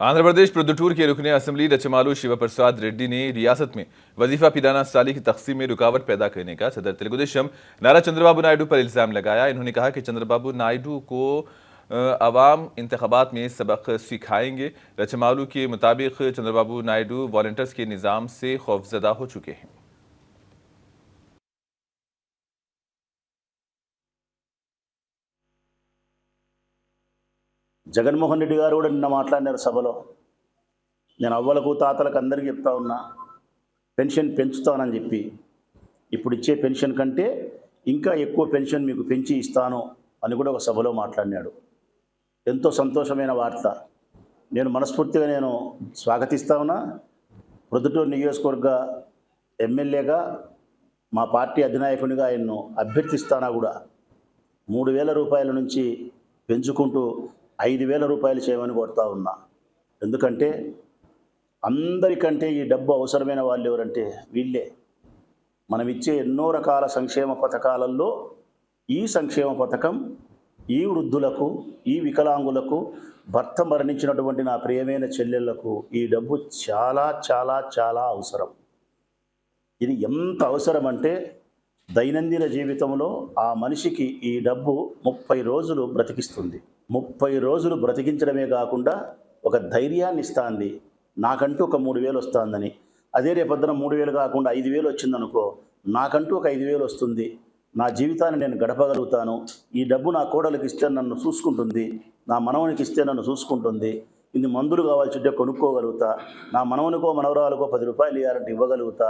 आंध्र प्रदेश प्रदुटूर के रुकने असम्बली रचमालू शिव प्रसाद रेड्डी ने रियासत में वजीफा पिदाना साली की तकसीम में रुकावट पैदा करने का सदर तेलुगुदेशम नारा चंद्रबाबू नायडू पर इल्जाम लगाया। इन्होंने कहा कि चंद्रबाबू नायडू को अवाम इंतखाबात में सबक सिखाएंगे। रचमालू के मुताबिक चंद्रबाबू नायडू वॉलंटियर्स के निज़ाम से खौफजदा हो चुके हैं। జగన్మోహన్ రెడ్డి గారు కూడా నిన్న మాట్లాడినారు సభలో. నేను అవ్వలకు తాతలకు అందరికీ చెప్తా ఉన్నా, పెన్షన్ పెంచుతానని చెప్పి, ఇప్పుడు ఇచ్చే పెన్షన్ కంటే ఇంకా ఎక్కువ పెన్షన్ మీకు పెంచి ఇస్తాను అని కూడా ఒక సభలో మాట్లాడినాడు. ఎంతో సంతోషమైన వార్త. నేను మనస్ఫూర్తిగా స్వాగతిస్తా ఉన్నా. ప్రొద్దుటూరు నియోజకవర్గ ఎమ్మెల్యేగా మా పార్టీ అధినాయకునిగా ఆయన్ను అభ్యర్థిస్తానా కూడా 3,000 రూపాయల నుంచి పెంచుకుంటూ 5,000 రూపాయలు చేయమని కోరుతా ఉన్నా. ఎందుకంటే అందరికంటే ఈ డబ్బు అవసరమైన వాళ్ళు ఎవరంటే వీళ్ళే. మనం ఇచ్చే ఎన్నో రకాల సంక్షేమ పథకాలలో ఈ సంక్షేమ పథకం ఈ వృద్ధులకు, ఈ వికలాంగులకు, భర్త మరణించినటువంటి నా ప్రియమైన చెల్లెళ్లకు ఈ డబ్బు చాలా చాలా చాలా అవసరం. ఇది ఎంత అవసరం అంటే దైనందిన జీవితంలో ఆ మనిషికి ఈ డబ్బు 30 రోజులు బ్రతికిస్తుంది. 30 రోజులు బ్రతికించడమే కాకుండా ఒక ధైర్యాన్ని ఇస్తుంది. నాకంటూ ఒక 3,000 వస్తుందని. అదే రేపొద్దున 3,000 కాకుండా 5,000 వచ్చిందనుకో, నాకంటూ ఒక 5,000 వస్తుంది. నా జీవితాన్ని నేను గడపగలుగుతాను. ఈ డబ్బు నా కోడలికి ఇస్తే నన్ను చూసుకుంటుంది, నా మనవనికి ఇస్తే నన్ను చూసుకుంటుంది. ఇన్ని మందులు కావాల్సింటే కొనుక్కోగలుగుతా, నా మనవనికో మనవరాలకో 10 రూపాయలు ఇవ్వాలంటే ఇవ్వగలుగుతా.